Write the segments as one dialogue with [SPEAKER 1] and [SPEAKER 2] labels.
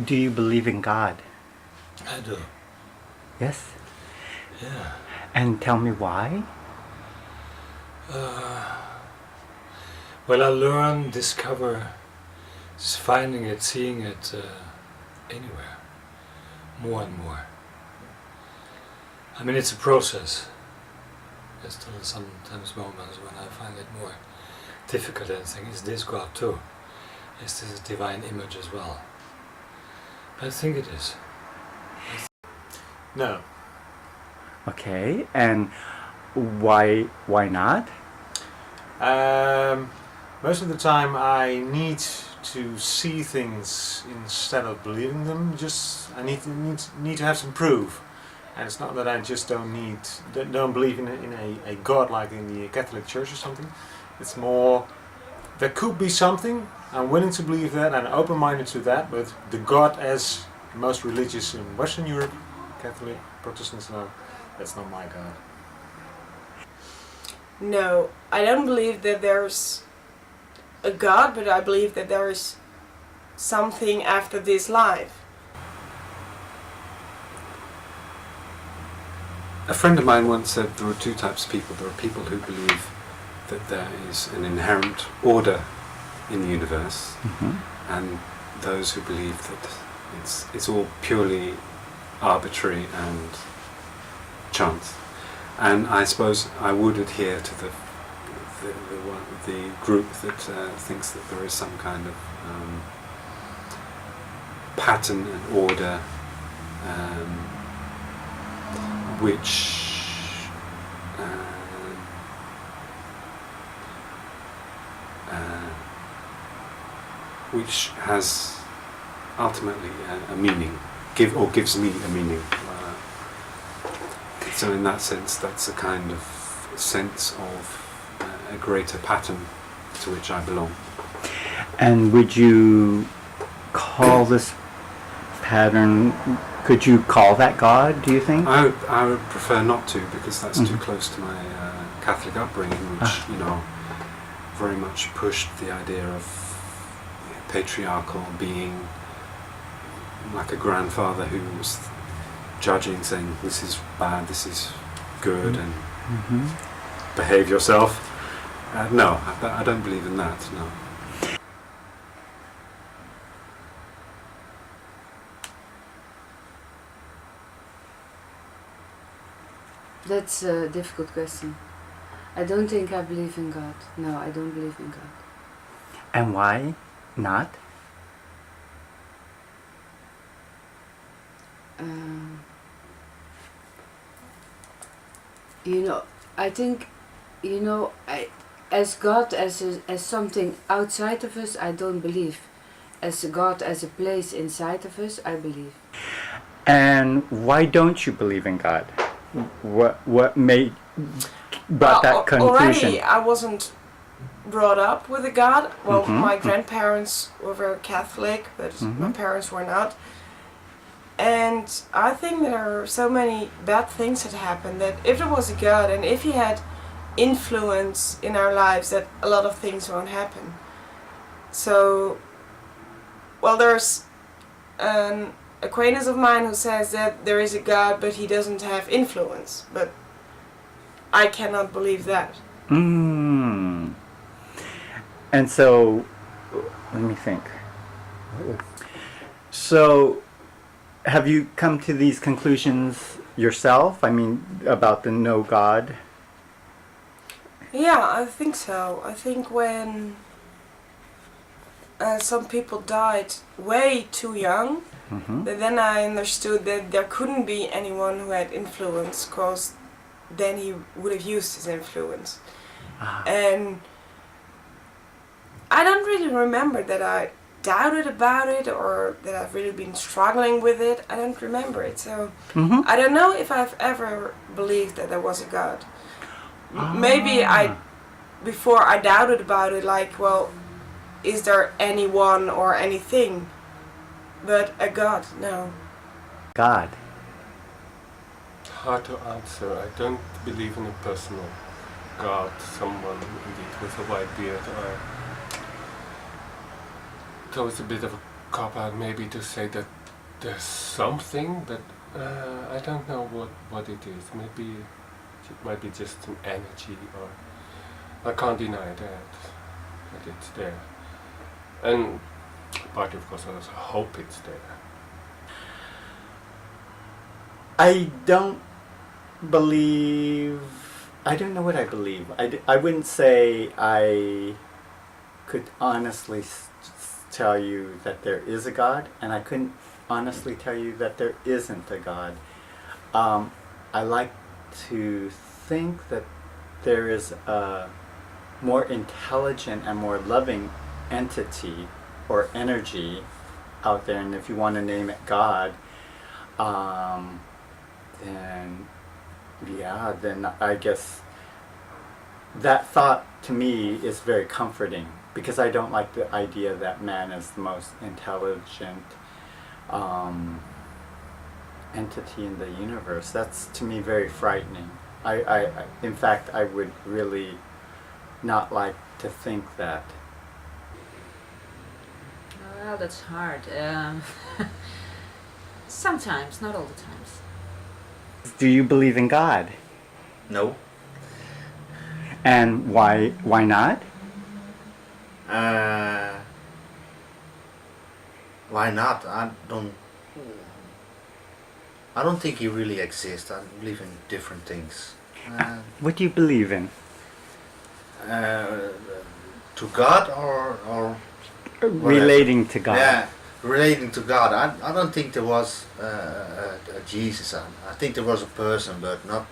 [SPEAKER 1] Do you believe in God?
[SPEAKER 2] I do.
[SPEAKER 1] Yes.
[SPEAKER 2] Yeah.
[SPEAKER 1] And tell me why?
[SPEAKER 2] Well, I learn, discover, finding it, seeing it anywhere, more and more. I mean, it's a process. There's still sometimes moments when I find it more difficult and think, is this God too? Is this a divine image as well? But I think it is. No.
[SPEAKER 1] Okay. And why not?
[SPEAKER 3] Most of the time I need to see things instead of believing them. I need to have some proof. And it's not that I just don't believe in a God like in the Catholic Church or something. It's more, there could be something, I'm willing to believe that, and open-minded to that, but the God as most religious in Western Europe, Catholic, Protestants, no, that's not my God.
[SPEAKER 4] No, I don't believe that there's a God, but I believe that there is something after this life.
[SPEAKER 5] A friend of mine once said there are two types of people. There are people who believe that there is an inherent order in the universe, and those who believe that it's all purely arbitrary and chance. And I suppose I would adhere to the group that thinks that there is some kind of pattern and order, which has ultimately a meaning, gives me a meaning. So in that sense, that's a kind of sense of a greater pattern to which I belong.
[SPEAKER 1] And would you call this pattern, could you call that God, do you think?
[SPEAKER 5] I would prefer not to, because that's too close to my Catholic upbringing, which, very much pushed the idea of patriarchal being, like a grandfather who was judging, saying this is bad, this is good, and behave yourself. No, I don't believe in that, no.
[SPEAKER 6] That's a difficult question. I don't think I believe in God. No, I don't believe in God.
[SPEAKER 1] And why not?
[SPEAKER 6] I think, as God, as something outside of us, I don't believe. As God, as a place inside of us, I believe.
[SPEAKER 1] And why don't you believe in God? What brought that conclusion?
[SPEAKER 4] Already, I wasn't brought up with a God. Well, my grandparents were very Catholic, but my parents were not. And I think there are so many bad things that happen that if there was a God and if he had influence in our lives, that a lot of things won't happen. So, well, there's an acquaintance of mine who says that there is a God but he doesn't have influence, but I cannot believe that.
[SPEAKER 1] And so, let me think. So, have you come to these conclusions yourself? I mean, about the no God?
[SPEAKER 4] Yeah, I think so. I think when some people died way too young, then I understood that there couldn't be anyone who had influence, because then he would have used his influence. And I don't really remember that I doubted about it or that I've really been struggling with it. I don't remember it, so I don't know if I've ever believed that there was a God. Maybe before I doubted about it, like, well, is there anyone or anything? But a God, no.
[SPEAKER 1] God.
[SPEAKER 7] Hard to answer. I don't believe in a personal God, someone indeed with a white beard. It's always a bit of a cop out maybe to say that there's something, but I don't know what it is. Maybe it might be just an energy, or I can't deny that it's there. And partly, of course, I also hope it's there.
[SPEAKER 1] I don't believe. I don't know what I believe. I wouldn't say I could honestly tell you that there is a God, and I couldn't honestly tell you that there isn't a God. I like to think that there is a more intelligent and more loving entity or energy out there, and if you want to name it God, then I guess that thought to me is very comforting, because I don't like the idea that man is the most intelligent entity in the universe. That's to me very frightening. In fact, I would really not like to think that.
[SPEAKER 8] Well, that's hard. Sometimes, not all the times.
[SPEAKER 1] Do you believe in God?
[SPEAKER 9] No.
[SPEAKER 1] And why not?
[SPEAKER 9] Why not? I don't think he really exists. I believe in different things.
[SPEAKER 1] What do you believe in?
[SPEAKER 9] To God or
[SPEAKER 1] Relating to God.
[SPEAKER 9] Yeah, relating to God. I don't think there was a Jesus. I think there was a person, but not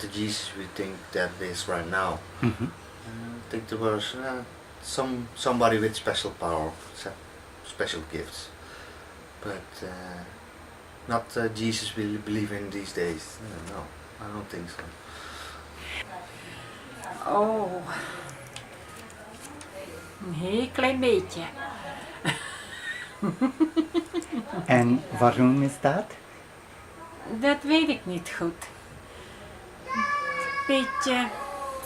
[SPEAKER 9] the Jesus we think that it is right now.
[SPEAKER 1] Mm-hmm.
[SPEAKER 9] I think there was somebody with special power, special gifts, but not Jesus we believe in these days. No, I don't think so.
[SPEAKER 10] Oh, een heel klein beetje.
[SPEAKER 1] En waarom is dat?
[SPEAKER 10] Dat weet ik niet goed. Beetje,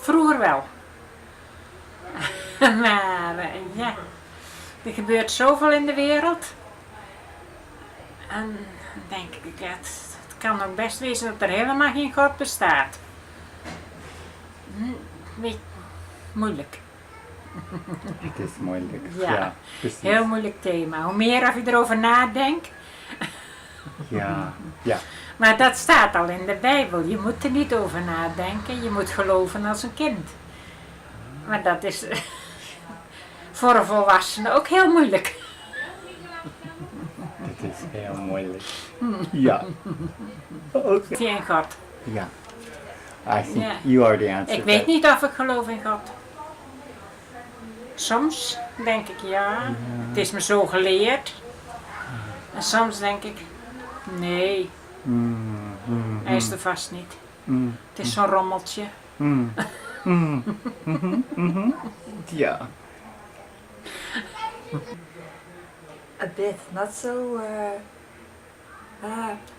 [SPEAKER 10] vroeger wel. Maar ja, er gebeurt zoveel in de wereld. En dan denk ik, het kan ook best wezen dat er helemaal geen God bestaat. Moeilijk.
[SPEAKER 1] Het is moeilijk.
[SPEAKER 10] Ja,
[SPEAKER 1] precies.
[SPEAKER 10] heel moeilijk thema. Hoe meer je erover nadenkt.
[SPEAKER 1] Ja.
[SPEAKER 10] Maar dat staat al in de Bijbel. Je moet er niet over nadenken. Je moet geloven als een kind. Maar dat is voor een volwassene ook heel moeilijk.
[SPEAKER 1] Het is heel moeilijk. Ja. Okay.
[SPEAKER 10] In God.
[SPEAKER 1] Ja. I think
[SPEAKER 10] Ja.
[SPEAKER 1] you already answered
[SPEAKER 10] Ik weet
[SPEAKER 1] that.
[SPEAKER 10] niet of ik geloof in God. Soms denk ik ja, het is me zo geleerd. En soms denk ik, nee, hij is er vast niet. Het is zo'n rommeltje.
[SPEAKER 1] Ja.
[SPEAKER 11] A bit, not so.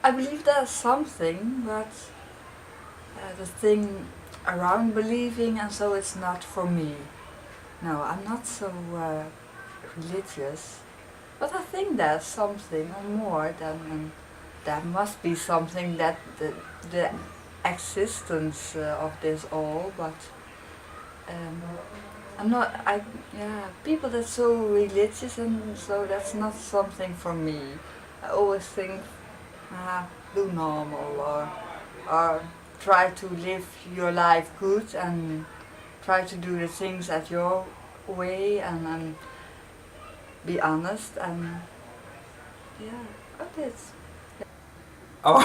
[SPEAKER 11] I believe there's something, but the thing around believing and so it's not for me. No, I'm not so religious, but I think there's something or more than there must be something that the existence of this all, but I'm not. People that's so religious and so that's not something for me. I always think, do normal or try to live your life good and try to do the things at your way and be honest and a bit.
[SPEAKER 9] Oh,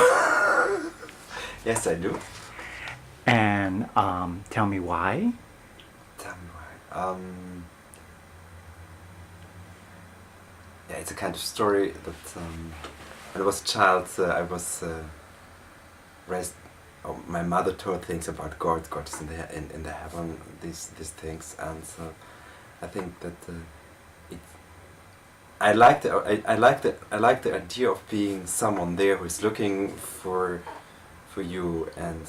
[SPEAKER 9] yes, I do.
[SPEAKER 1] And tell me why.
[SPEAKER 9] Tell me why. Yeah, it's a kind of story that when I was a child, I was raised. Oh, my mother told things about God. God is in the heaven. These things, and so I think that I like the idea of being someone there who is looking for you, and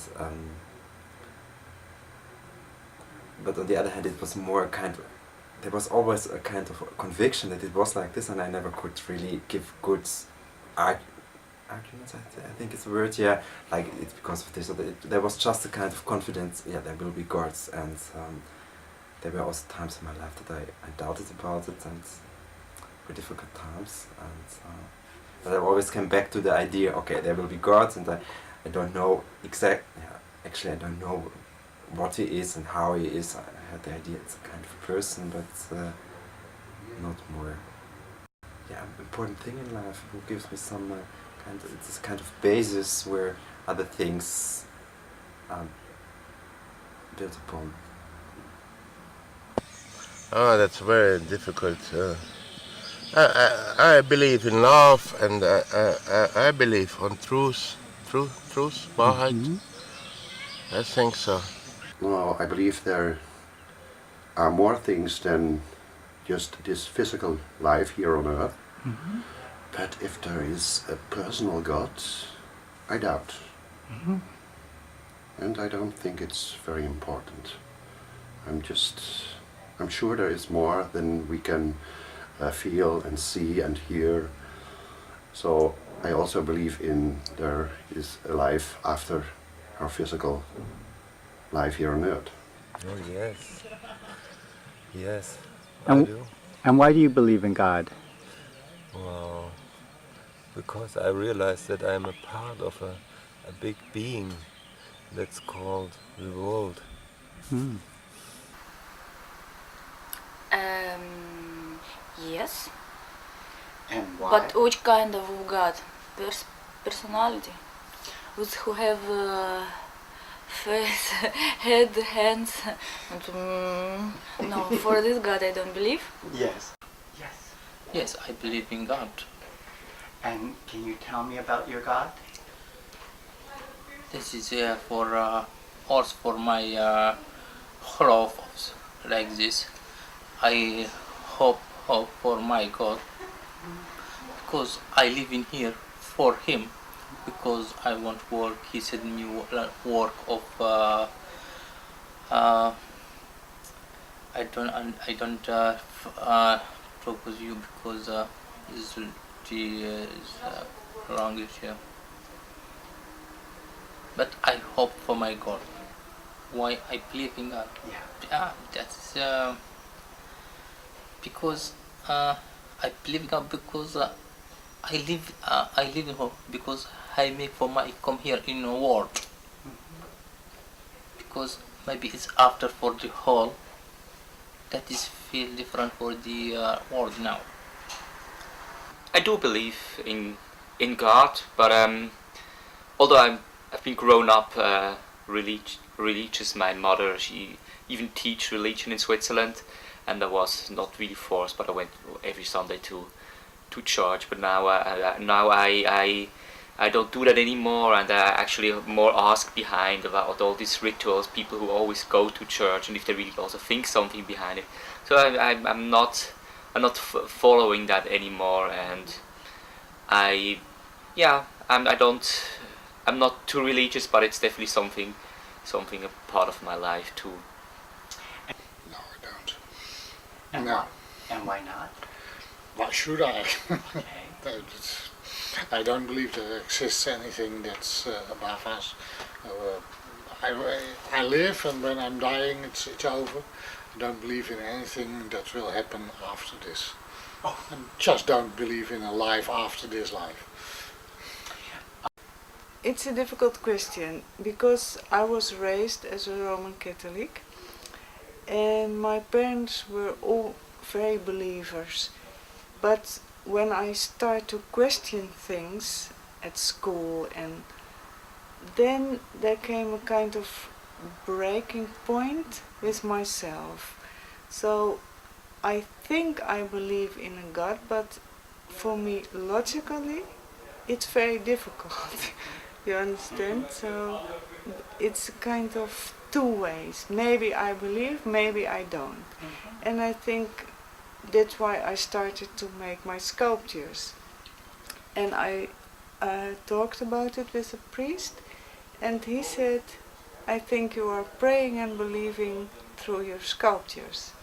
[SPEAKER 9] but on the other hand, it was more kind of there was always a kind of conviction that it was like this, and I never could really give good arguments. I think it's a word. Yeah, like it's because of this. Or there was just a kind of confidence. Yeah, there will be gods, and there were also times in my life that I doubted about it, and were difficult times. And but I always came back to the idea. Okay, there will be gods, and I don't know exactly. Yeah, actually, I don't know what he is and how he is. I had the idea it's a kind of person, but not more. Yeah, important thing in life. Who gives me some it's a kind of basis where other things are built upon.
[SPEAKER 12] Oh, that's very difficult. I believe in love, and I believe on truth, Wahrheit. I think so.
[SPEAKER 13] Well, I believe there are more things than just this physical life here on earth. But if there is a personal God, I doubt. And I don't think it's very important. I'm sure there is more than we can feel and see and hear. So I also believe there is a life after our physical life here on earth.
[SPEAKER 12] Oh yes. Yes,
[SPEAKER 1] And,
[SPEAKER 12] I do.
[SPEAKER 1] and why do you believe in God?
[SPEAKER 12] Well, because I realize that I'm a part of a big being that's called the world.
[SPEAKER 14] Yes.
[SPEAKER 1] And why?
[SPEAKER 14] But which kind of God? Personality? Who have face, head, hands? And, no, for this God I don't believe.
[SPEAKER 1] Yes. Yes.
[SPEAKER 15] Yes, I believe in God.
[SPEAKER 1] And can you tell me about your God?
[SPEAKER 15] This is also for my whole life, like this. I hope for my God, because I live in here for Him, because I want work. He said me work of I don't talk with you because is language here. But I hope for my God. Why I believe in God? Yeah, that's because I believe in God because I live in hope because I make for my come here in the world. Because maybe it's after for the whole that is feel different for the world now.
[SPEAKER 16] I do believe in God, but although I've been grown up religious, my mother, she even teach religion in Switzerland, and I was not really forced, but I went every Sunday to church. But now I don't do that anymore, and I actually more ask behind about all these rituals, people who always go to church, and if they really also think something behind it. So I'm not following that anymore, and I'm not too religious, but it's definitely something a part of my life too.
[SPEAKER 17] No, I don't.
[SPEAKER 1] And
[SPEAKER 17] No.
[SPEAKER 1] why? And why not?
[SPEAKER 17] Why should I?
[SPEAKER 1] Okay.
[SPEAKER 17] I don't believe there exists anything that's above us. I live, and when I'm dying, it's over. I don't believe in anything that will happen after this. I just don't believe in a life after this life.
[SPEAKER 11] It's a difficult question because I was raised as a Roman Catholic and my parents were all very believers. But when I start to question things at school, and then there came a kind of breaking point with myself. So I think I believe in a God, but for me logically it's very difficult. You understand? So it's kind of two ways. Maybe I believe, maybe I don't. And I think that's why I started to make my sculptures. And I talked about it with a priest, and he said, I think you are praying and believing through your sculptures.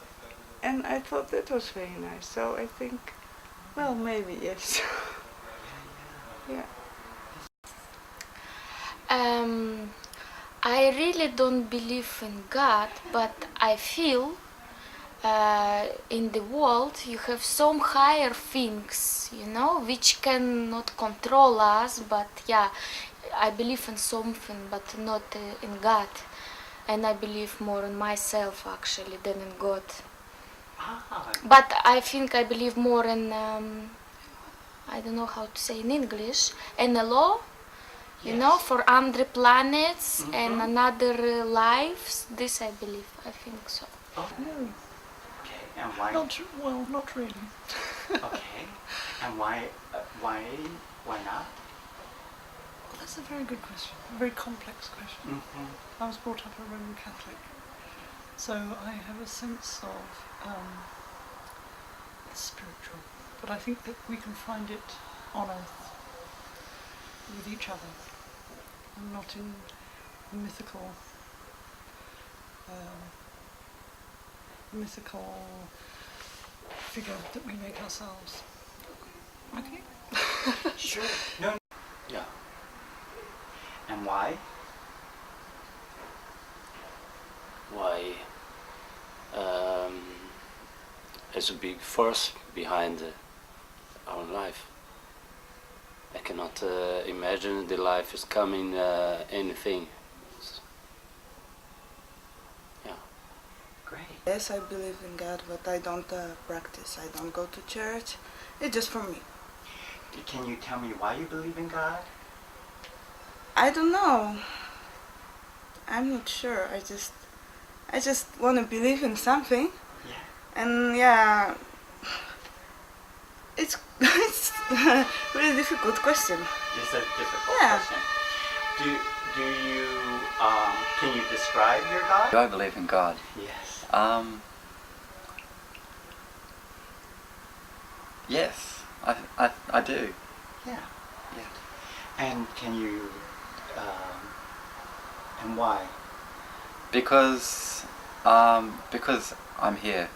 [SPEAKER 11] And I thought that was very nice. So I think, well, maybe yes. Yeah.
[SPEAKER 14] I really don't believe in God, but I feel in the world you have some higher things, you know, which cannot control us. But yeah, I believe in something, but not in God. And I believe more in myself actually than in God. But I think I believe more in, I don't know how to say in English, NLO. You know, for other planets and another lives. This I believe. I think so.
[SPEAKER 1] Oh.
[SPEAKER 18] No.
[SPEAKER 1] Okay, and why?
[SPEAKER 18] Well, not really.
[SPEAKER 1] Okay, and why not?
[SPEAKER 18] Well, that's a very good question. A very complex question. I was brought up a Roman Catholic, so I have a sense of the spiritual, but I think that we can find it on earth with each other, and not in mythical figure that we make ourselves. Okay?
[SPEAKER 1] Sure. No. Yeah. And why?
[SPEAKER 19] Why? There's a big force behind our life. I cannot imagine the life is coming anything. Yeah.
[SPEAKER 4] Great. Yes, I believe in God, but I don't practice. I don't go to church. It's just for me.
[SPEAKER 1] Can you tell me why you believe in God?
[SPEAKER 4] I don't know. I'm not sure. I just want to believe in something. Yeah. And yeah, it's a really difficult question.
[SPEAKER 1] It's a difficult question. Do you can you describe your God?
[SPEAKER 20] Do I believe in God?
[SPEAKER 1] Yes.
[SPEAKER 20] Yes, I do.
[SPEAKER 1] Yeah. And can you and why?
[SPEAKER 20] Because I'm here,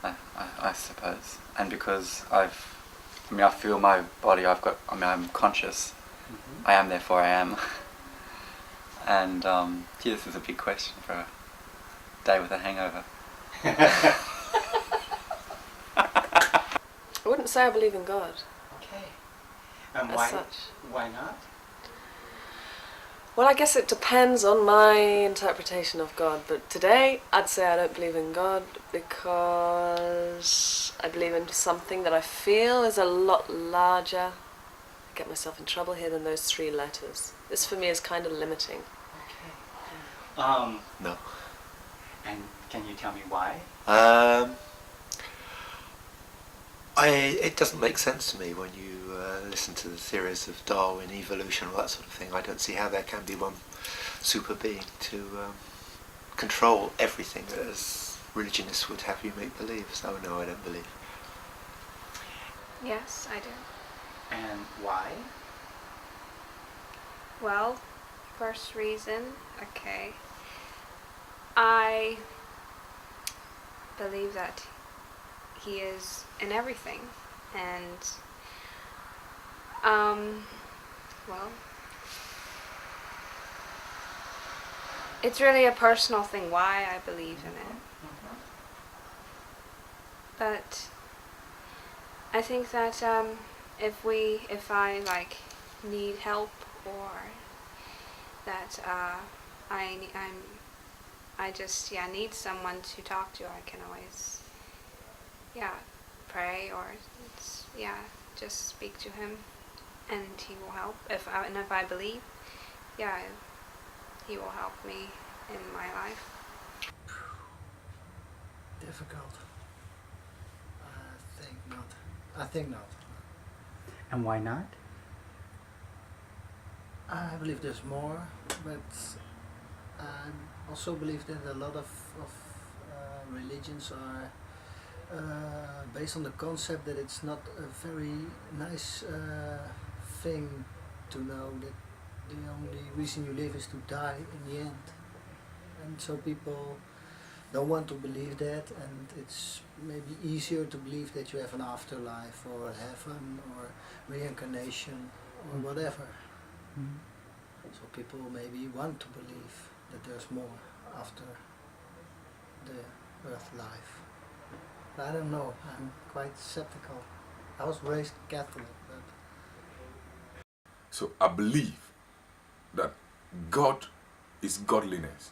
[SPEAKER 20] I suppose, and because I feel my body. I'm conscious. I am, therefore I am. And this is a big question for a day with a hangover.
[SPEAKER 21] I wouldn't say I believe in God.
[SPEAKER 1] Okay. And
[SPEAKER 21] as
[SPEAKER 1] why?
[SPEAKER 21] Such.
[SPEAKER 1] Why not?
[SPEAKER 21] Well, I guess it depends on my interpretation of God, but today I'd say I don't believe in God because I believe in something that I feel is a lot larger. I get myself in trouble here than those 3 letters. This for me is kind of limiting.
[SPEAKER 1] Okay.
[SPEAKER 22] No.
[SPEAKER 1] And can you tell me why?
[SPEAKER 22] It doesn't make sense to me when you listen to the theories of Darwin, evolution, all that sort of thing. I don't see how there can be one super being to control everything as religionists would have you make believe. So no, I don't believe.
[SPEAKER 23] Yes, I do.
[SPEAKER 1] And why?
[SPEAKER 23] Well, first reason, okay. I believe that he is in everything, and well, it's really a personal thing why I believe in it. But I think that if I like need help, or that I just need someone to talk to, I can always pray, or just speak to him, and he will help. If I believe, he will help me in my life.
[SPEAKER 24] Difficult. I think not.
[SPEAKER 1] And why not?
[SPEAKER 24] I believe there's more, but I also believe that a lot of religions are based on the concept that it's not a very nice thing to know that the only reason you live is to die in the end. And so people don't want to believe that, and it's maybe easier to believe that you have an afterlife or heaven or reincarnation or whatever. So people maybe want to believe that there's more after the earth life. But I don't know, I'm quite skeptical. I was raised Catholic, but...
[SPEAKER 2] So I believe that God is godliness.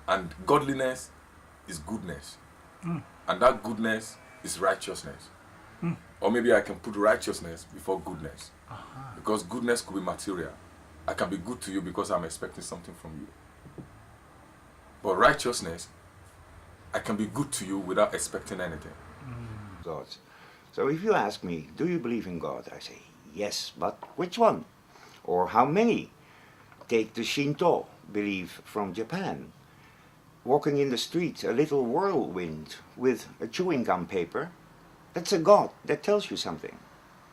[SPEAKER 2] And godliness is goodness. And that goodness is righteousness. Or maybe I can put righteousness before goodness. Because goodness could be material. I can be good to you because I'm expecting something from you. But righteousness, I can be good to you without expecting anything.
[SPEAKER 3] God. So if you ask me, do you believe in God? I say, yes, but which one? Or how many? Take the Shinto belief from Japan. Walking in the street, a little whirlwind with a chewing gum paper. That's a God that tells you something.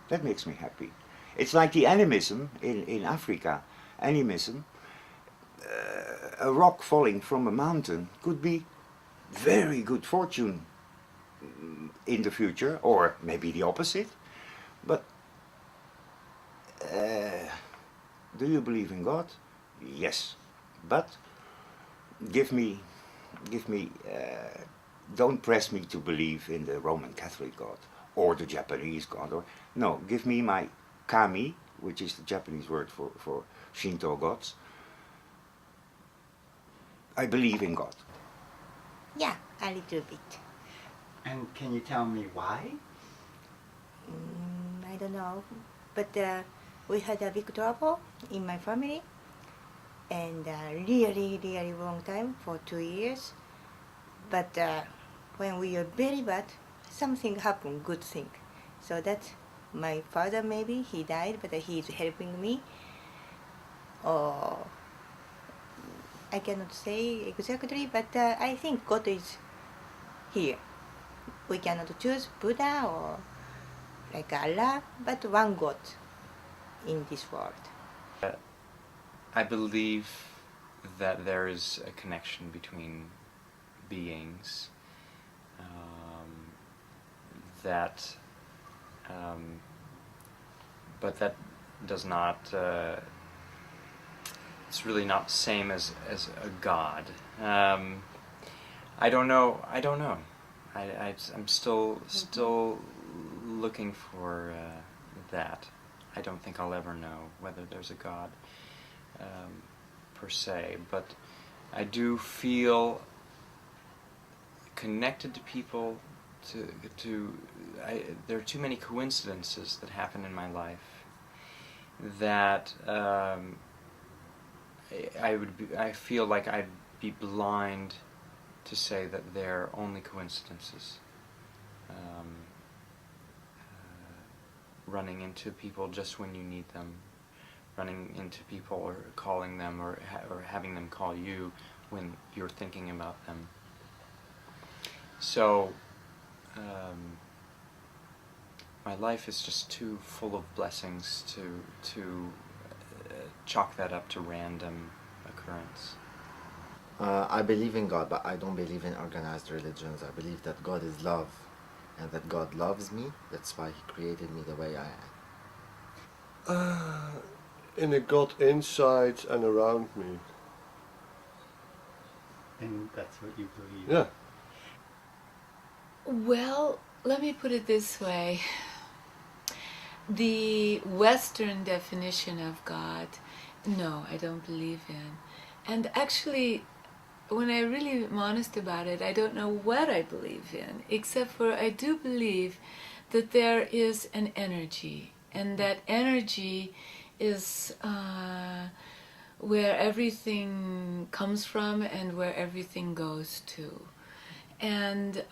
[SPEAKER 3] That makes me happy. It's like the animism in Africa. Animism, a rock falling from a mountain could be very good fortune in the future, or maybe the opposite. But do you believe in God? Yes, but give me, don't press me to believe in the Roman Catholic God or the Japanese God, or no, give me my kami, which is the Japanese word for Shinto gods. I believe in God.
[SPEAKER 5] Yeah, a little bit.
[SPEAKER 1] And can you tell me why?
[SPEAKER 5] I don't know, but we had a big trouble in my family, and really long time, for 2 years. But when we were very bad, something happened, good thing. So that my father, maybe he died, but he's helping me. Or I cannot say exactly, but I think God is here. We cannot choose Buddha or like Allah, but one God in this world.
[SPEAKER 6] I believe that there is a connection between beings but that does not, it's really not the same as a God. I don't know. I'm still looking for that. I don't think I'll ever know whether there's a God per se, but I do feel connected to people. There are too many coincidences that happen in my life that I feel like I'd be blind to say that they're only coincidences. Running into people just when you need them, running into people or calling them or having them call you when you're thinking about them. So my life is just too full of blessings to chalk that up to random occurrence.
[SPEAKER 25] I believe in God, but I don't believe in organized religions. I believe that God is love, and that God loves me. That's why He created me the way I am.
[SPEAKER 26] In a God inside and around me.
[SPEAKER 1] And that's what you believe?
[SPEAKER 26] Yeah.
[SPEAKER 27] Well, let me put it this way. The Western definition of God, no, I don't believe in. And actually, when I really am honest about it, I don't know what I believe in, except for I do believe that there is an energy, and that energy is where everything comes from and where everything goes to. And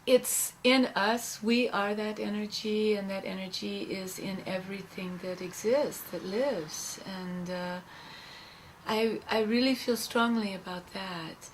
[SPEAKER 27] it's in us, we are that energy, and that energy is in everything that exists, that lives. And I really feel strongly about that.